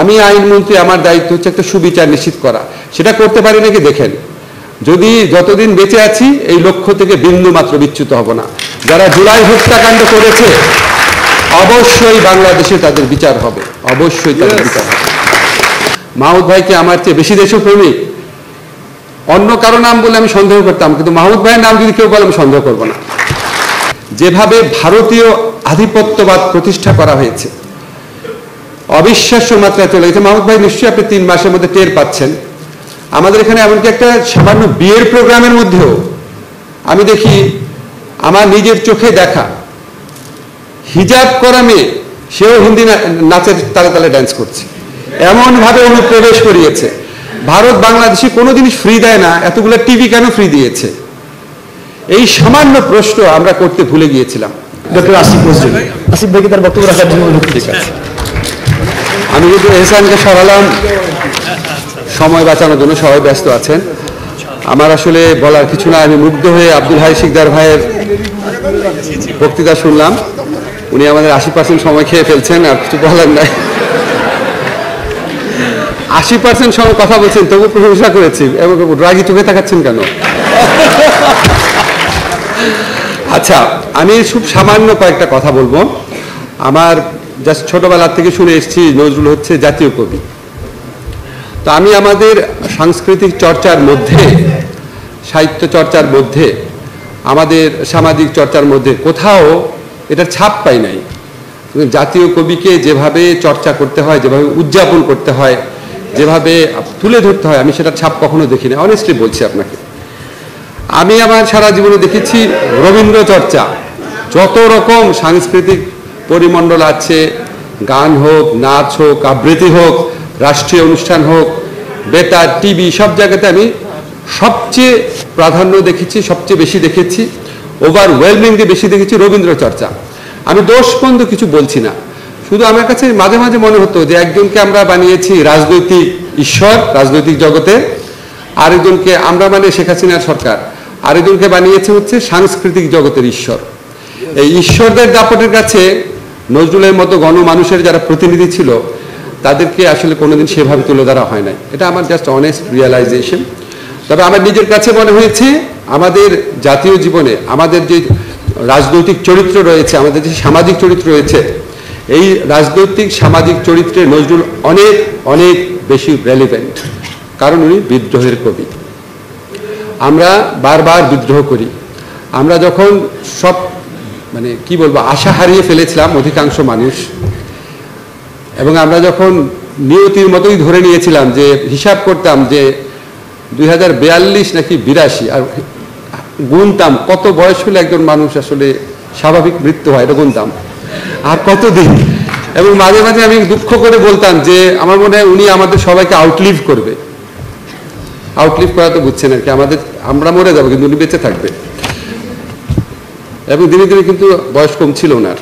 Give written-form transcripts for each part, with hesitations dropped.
আমি আইনমন্ত্রী, আমার দায়িত্ব হচ্ছে একটা সুবিচার নিশ্চিত করা। সেটা করতে পারি নাকি দেখেন। যদি যতদিন বেঁচে আছি এই লক্ষ্য থেকে বিন্দু মাত্র বিচ্যুত হব না। যারা জুলাই হত্যাকাণ্ড করেছে অবশ্যই বাংলাদেশে তাদের বিচার হবে, অবশ্যই তাদের বিচার হবে। মাহমুদ ভাইকে আমার চেয়ে বেশি দেশপ্রেমিক অন্য কারো নাম বলে আমি সন্দেহ করতাম, কিন্তু মাহমুদ ভাইয়ের নাম যদি কেউ বলে আমি সন্দেহ করব না। যেভাবে ভারতীয় আধিপত্যবাদ প্রতিষ্ঠা করা হয়েছে, অবিশ্বাস্য মাত্রায় চলে গেছে। মাহমুদ ভাই নিশ্চয়ই আপনি 3 মাসের মধ্যে টের পাচ্ছেন। আমাদের এখানে এমনকি একটা সামান্য বিয়ের প্রোগ্রামের মধ্যেও আমি দেখি আমার নিজের চোখে দেখা হিজাব করা মেয়ে, সেও হিন্দি নাচের তালে তালে ড্যান্স করছে, এমনভাবে অনুপ্রবেশ করিয়েছে। ভারত বাংলাদেশে কোনো জিনিস ফ্রি দেয় না, এতগুলো টিভি কেন ফ্রি দিয়েছে? এই সামান্য প্রশ্ন আমরা করতে ভুলে গিয়েছিলাম। ডক্টর আসিফ নজরুল, আসিফ ভাইকে তার বক্তব্য রাখার জন্য অনুরোধ করছি। আমি কিন্তু এহসানকে সরালাম সময় বাঁচানোর জন্য, সবাই ব্যস্ত আছেন। আমার আসলে বলার কিছু না। আমি মুগ্ধ হয়ে আব্দুল হাই শিকদার ভাইয়ের বক্তৃতা শুনলাম। উনি আমাদের 80% সময় খেয়ে ফেলছেন, আর কিছু বলার নাই। 80% সময় কথা বলছেন, তবু প্রশংসা করেছি। এবং রাগি চোখে তাকাচ্ছেন কেন? আচ্ছা, আমি খুব সামান্য কয়েকটা কথা বলবো। আমার জাস্ট ছোটবেলা থেকে শুনে এসেছি নজরুল হচ্ছে জাতীয় কবি। তো আমি আমাদের সাংস্কৃতিক চর্চার মধ্যে, সাহিত্য চর্চার মধ্যে, আমাদের সামাজিক চর্চার মধ্যে কোথাও এটার ছাপ পাই নাই। জাতীয় কবিকে যেভাবে চর্চা করতে হয়, যেভাবে উদযাপন করতে হয়, যেভাবে তুলে ধরতে হয়, আমি সেটার ছাপ কখনো দেখি না। অনেস্টলি বলছি আপনাকে। আমি আমার সারা জীবনে দেখেছি রবীন্দ্র চর্চা, যত রকম সাংস্কৃতিক পরিমণ্ডল আছে, গান হোক, নাচ হোক, আবৃত্তি হোক, রাষ্ট্রীয় অনুষ্ঠান হোক, বেতার, টিভি, সব জায়গাতে আমি সবচেয়ে প্রাধান্য দেখেছি, সবচেয়ে বেশি দেখেছি, ওভারওয়েলমিংলি বেশি দেখেছি রবীন্দ্র চর্চা। আমি দোষবন্ধ কিছু বলছি না, শুধু আমার কাছে মাঝে মাঝে মনে হতো যে একজনকে আমরা বানিয়েছি রাজনৈতিক ঈশ্বর রাজনৈতিক জগতে, আরেকজনকে আমরা মানে শেখ হাসিনার সরকার, আরেকজনকে বানিয়েছে হচ্ছে সাংস্কৃতিক জগতের ঈশ্বর। এই ঈশ্বরদের দাপটের কাছে নজরুলের মতো গণমানুষের যারা প্রতিনিধি ছিল তাদেরকে আসলে কোনোদিন সেভাবে তুলে ধরা হয় নাই। এটা আমার জাস্ট অনেস্ট রিয়েলাইজেশন। তবে আমার নিজের কাছে মনে হয়েছে আমাদের জাতীয় জীবনে আমাদের যে রাজনৈতিক চরিত্র রয়েছে, আমাদের যে সামাজিক চরিত্র রয়েছে, এই রাজনৈতিক সামাজিক চরিত্রে নজরুল অনেক অনেক বেশি রেলিভেন্ট, কারণ উনি বিদ্রোহের কবি। আমরা বারবার বিদ্রোহ করি। আমরা যখন সব মানে কি বলবো আশা হারিয়ে ফেলেছিলাম অধিকাংশ মানুষ, এবং আমরা যখন নিয়তির মতোই ধরে নিয়েছিলাম যে হিসাব করতাম যে 2042 নাকি 82, আর গুনতাম কত বয়স হলে একজন মানুষ আসলে স্বাভাবিক মৃত্যু হয়, এটা গুনতাম আর কতদিন। এবং মাঝে মাঝে আমি দুঃখ করে বলতাম যে আমার মনে হয় উনি আমাদের সবাইকে আউটলিভ করবে। আউটলিভ করা তো বুঝছেন আর কি, আমরা মরে যাবো কিন্তু উনি বেঁচে থাকবে। এবং ধীরে ধীরে কিন্তু বয়স কম ছিল ওনার।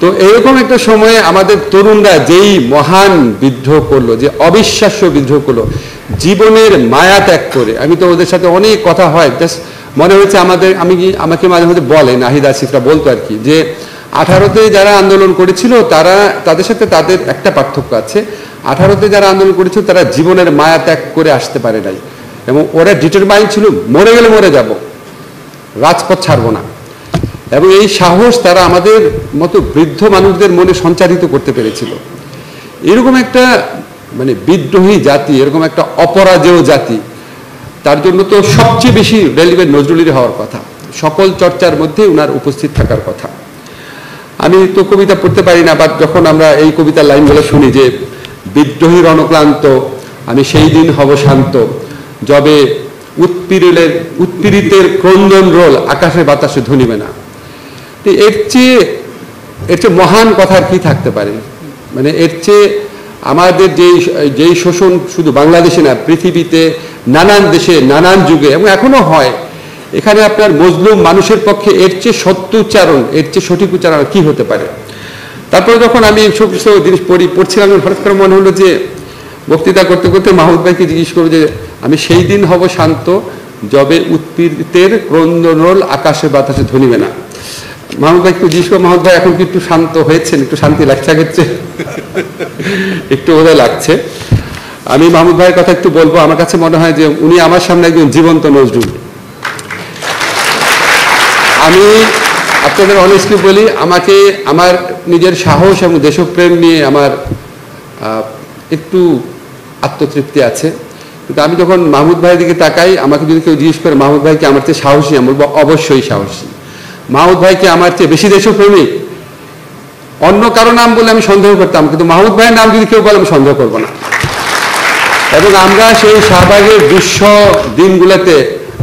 তো এরকম একটা সময়ে আমাদের তরুণরা যেই মহান বিদ্রোহ করলো, যে অবিশ্বাস্য বিদ্রোহ করলো, জীবনের মায়া ত্যাগ করে। আমি তো ওদের সাথে অনেক কথা হয়, জাস্ট মনে হচ্ছে আমাকে মাঝে মাঝে বলে নাহিদ আসিফরা বলতো আর কি, যে 18তে যারা আন্দোলন করেছিল তাদের সাথে তাদের একটা পার্থক্য আছে। 18তে যারা আন্দোলন করেছিল তারা জীবনের মায়া ত্যাগ করে আসতে পারে নাই, এবং ওরা ডিটারমাইন্ড ছিল মরে গেলে মরে যাব, রাজপথ ছাড়বো না। এবং এই সাহস তারা আমাদের মতো বৃদ্ধ মানুষদের মনে সঞ্চারিত করতে পেরেছিল। এরকম একটা মানে বিদ্রোহী জাতি, এরকম একটা অপরাজেয় জাতি, তার জন্য তো সবচেয়ে বেশি রেলিভেন্ট নজরুলের হওয়ার কথা, সকল চর্চার মধ্যে উনার উপস্থিত থাকার কথা। আমি তো কবিতা পড়তে পারি না, বাট যখন আমরা এই কবিতার লাইনগুলো শুনি যে বিদ্রোহী রণক্লান্ত আমি সেই দিন হব শান্ত, যবে উৎপীড়িতের ক্রন্দন রোল আকাশে বাতাসে ধনিবে না। এর চেয়ে মহান কথা কি থাকতে পারে? মানে এর চেয়ে আমাদের যেই শোষণ শুধু বাংলাদেশে না, পৃথিবীতে নানান দেশে নানান যুগে এবং এখনো হয়, এখানে আপনার মজলুম মানুষের পক্ষে এর চেয়ে সত্য উচ্চারণ, এর চেয়ে সঠিক উচ্চারণ কি হতে পারে? তারপরে যখন আমি এই সমস্ত জিনিস পড়ছিলাম, হঠাৎ করে মনে হলো যে বক্তৃতা করতে করতে মাহমুদ ভাইকে জিজ্ঞেস করবো যে আমি সেই দিন হব শান্ত, যবে উৎপীড়িতের ক্রন্দন রোল আকাশে বাতাসে ধনিবে না। মাহমুদ ভাই একটু জিজ্ঞেস করো, মাহমুদ ভাই এখন কি একটু শান্ত হয়েছেন, একটু শান্তি লাগছে আগের চেয়ে? একটু বোধহয় লাগছে। আমি মাহমুদ ভাইয়ের কথা একটু বলবো। আমার কাছে মনে হয় যে উনি আমার সামনে একজন জীবন্ত নজরুল। আমি আপনাদের অনেস্টলি বলি, আমাকে আমার নিজের সাহস এবং দেশপ্রেম নিয়ে আমার একটু আত্মতৃপ্তি আছে, কিন্তু আমি যখন মাহমুদ ভাইয়ের দিকে তাকাই, আমাকে যদি কেউ জিজ্ঞেস করে মাহমুদ ভাইকে আমার চেয়ে সাহসী, আমি বলবো অবশ্যই সাহসী। মাহমুদ ভাইকে আমার চেয়ে বেশি দেশপ্রেমিক অন্য কারো নাম বলে আমি সন্দেহ করতাম, কিন্তু মাহমুদ ভাইয়ের নাম যদি কেউ বলে আমি সন্দেহ করবো না। এবং আমরা সেই শাহবাগের দুঃস্ব দিনগুলোতে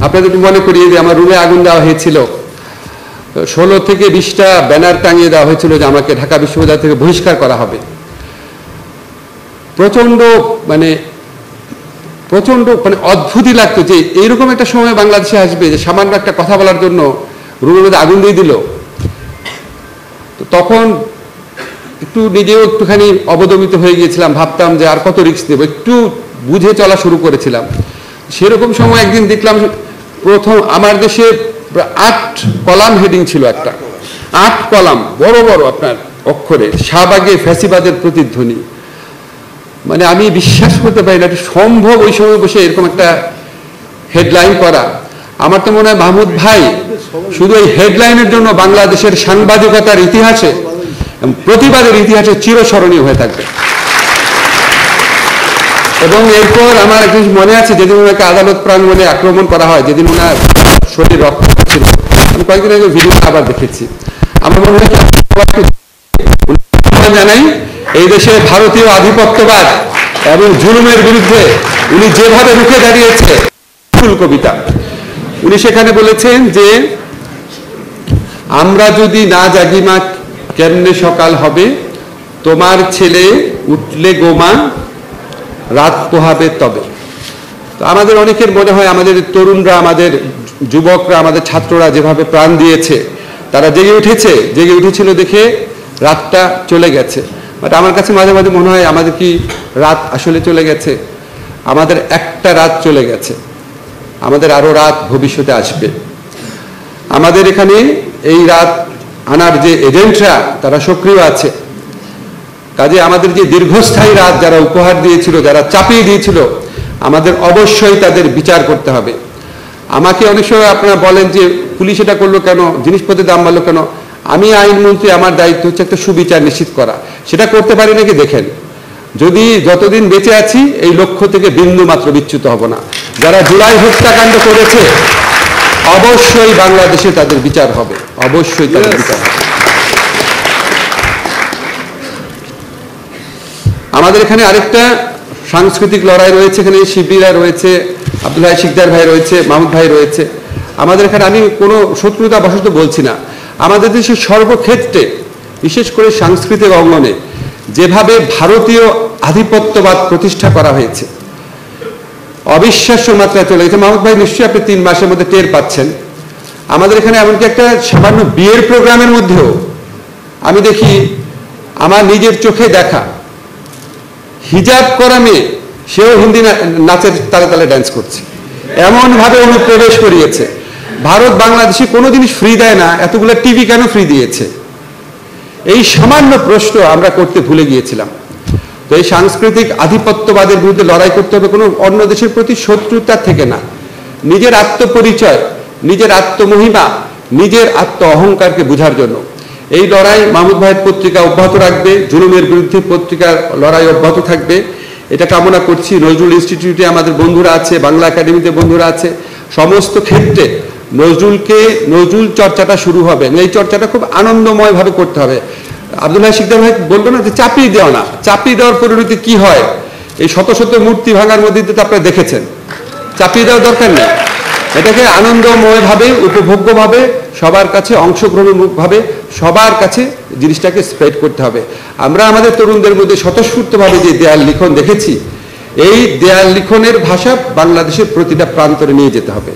আপনাদের মনে করিয়ে যে আমার রুমে আগুন দেওয়া হয়েছিল, 16 থেকে 20টা ব্যানার টাঙিয়ে দেওয়া হয়েছিল যে আমাকে ঢাকা বিশ্ববিদ্যালয় থেকে বহিষ্কার করা হবে। প্রচন্ড মানে অদ্ভুতই লাগতো যে এইরকম একটা সময় বাংলাদেশে আসবে যে সামান্য একটা কথা বলার জন্য রুমের মধ্যে আগুন দিয়ে দিল। তখন একটু নিজেও একটুখানি অবদমিত হয়ে গিয়েছিলাম, ভাবতাম যে আর কত রিস্ক নেব, একটু বুঝে চলা শুরু করেছিলাম। সেরকম সময় একদিন দেখলাম প্রথম আমার দেশে 8 কলাম হেডিং ছিল, একটা 8 কলাম বড় বড় আপনার অক্ষরে, শাহবাগে ফ্যাসিবাদের প্রতিধ্বনি। মানে আমি বিশ্বাস করতে পারি না এটা সম্ভব ওই সময় বসে এরকম একটা হেডলাইন করা। আমার তো মনে হয় মাহমুদ ভাই শুধু এই হেডলাইনের জন্য বাংলাদেশের সাংবাদিকতার ইতিহাসে, প্রতিবাদের ইতিহাসে চিরস্মরণীয় হয়ে থাকবে। এবং এরপর আমার একটা মনে আছে, যেদিন ওনাকে আদালত প্রাঙ্গণে আক্রমণ করা হয়, যেদিন ওনার শরীর রক্ত ছিল, আমি কয়েকদিন আগে ভিডিও আবার দেখেছি। আমার মনে হয় জানাই এই দেশে ভারতীয় আধিপত্যবাদ এবং জুলুমের বিরুদ্ধে উনি যেভাবে রুখে দাঁড়িয়েছে, ফুল কবিতা। উনি সেখানে বলেছেন যে আমরা যদি না জাগি মা কেমনে সকাল হবে, তোমার ছেলে উঠলে গোমা রাত পোহাবে তবে। তো আমাদের অনেকের মনে হয় আমাদের তরুণরা, আমাদের যুবকরা, আমাদের ছাত্ররা যেভাবে প্রাণ দিয়েছে, তারা জেগে উঠেছিল দেখে রাতটা চলে গেছে। বাট আমার কাছে মাঝে মাঝে মনে হয় আমাদের কি রাত আসলে চলে গেছে? আমাদের একটা রাত চলে গেছে, আমাদের আরো রাত ভবিষ্যতে আসবে। আমাদের এখানে এই রাত আনার যে এজেন্টরা তারা সক্রিয় আছে। কাজে আমাদের যে দীর্ঘস্থায়ী রাত যারা উপহার দিয়েছিল, যারা চাপিয়ে দিয়েছিল, আমাদের অবশ্যই তাদের বিচার করতে হবে। আমাকে অনেক সময় আপনারা বলেন যে পুলিশ এটা করলো কেন, জিনিসপত্রের দাম বাড়লো কেন? আমি আইনমন্ত্রী, আমার দায়িত্ব হচ্ছে একটা সুবিচার নিশ্চিত করা। সেটা করতে পারি নাকি দেখেন। যদি যতদিন বেঁচে আছি এই লক্ষ্য থেকে বিন্দু মাত্র বিচ্যুত হব না। যারা জুলাই হত্যাকাণ্ড করেছে অবশ্যই বাংলাদেশে তাদের বিচার হবে, অবশ্যই তাদের বিচার হবে। আমাদের এখানে আরেকটা সাংস্কৃতিক লড়াই রয়েছে, এখানে শিবিরা রয়েছে, আব্দুল হাই শিকদার ভাই রয়েছে, মাহমুদ ভাই রয়েছে। আমাদের এখানে আমি কোনো শত্রুতা বশত বলছি না, আমাদের দেশের সর্বক্ষেত্রে বিশেষ করে সাংস্কৃতিক অঙ্গনে যেভাবে ভারতীয় আধিপত্যবাদ প্রতিষ্ঠা করা হয়েছে, অবিশ্বাস্য মাত্রায় চলে গেছে। মাহমুদ ভাই নিশ্চয়ই আপনি 3 মাসের মধ্যে টের পাচ্ছেন। আমাদের এখানে এমনকি একটা সামান্য বিয়ের প্রোগ্রামের মধ্যেও আমি দেখি আমার নিজের চোখে দেখা হিজাব করা মেয়ে, সেও হিন্দি নাচের তালে তালে ড্যান্স করছে, এমনভাবে অনুপ্রবেশ করিয়েছে। ভারত বাংলাদেশে কোনো জিনিস ফ্রি দেয় না, এতগুলো টিভি কেন ফ্রি দিয়েছে? এই সামান্য প্রশ্ন আমরা করতে ভুলে গিয়েছিলাম। তো এই সাংস্কৃতিক আধিপত্যবাদের বিরুদ্ধে লড়াই করতে হবে কোনো অন্য দেশের প্রতি শত্রুতা থেকে না, নিজের আত্মপরিচয়, নিজের আত্মমহিমা, নিজের আত্ম অহংকারকে বোঝার জন্য। এই লড়াই মাহমুদ ভাইয়ের পত্রিকা অব্যাহত রাখবে, জুলুমের বিরুদ্ধে পত্রিকার লড়াই অব্যাহত থাকবে, এটা কামনা করছি। নজরুল ইনস্টিটিউটে আমাদের বন্ধুরা আছে, বাংলা একাডেমিতে বন্ধুরা আছে, সমস্ত ক্ষেত্রে নজরুল চর্চাটা শুরু হবে। এই চর্চাটা খুব আনন্দময় ভাবে করতে হবে। আব্দুল হাই শিকদার ভাই বললো না যে চাপিয়ে দেওয়া না, চাপিয়ে দেওয়ার পরিণতি কি হয়? এই শত শত মূর্তি ভাঙার মধ্যে তো আপনারা দেখেছেন। চাপিয়ে দেওয়ার দরকার নেই, এটাকে আনন্দময় ভাবে, উপভোগ্য ভাবে, সবার কাছে অংশগ্রহণমূলক ভাবে সবার কাছে জিনিসটাকে স্প্রেড করতে হবে। আমরা আমাদের তরুণদের মধ্যে স্বতঃস্ফূর্তভাবে যে দেয়াল লিখন দেখেছি, এই দেয়াল লিখনের ভাষা বাংলাদেশের প্রতিটা প্রান্তরে নিয়ে যেতে হবে।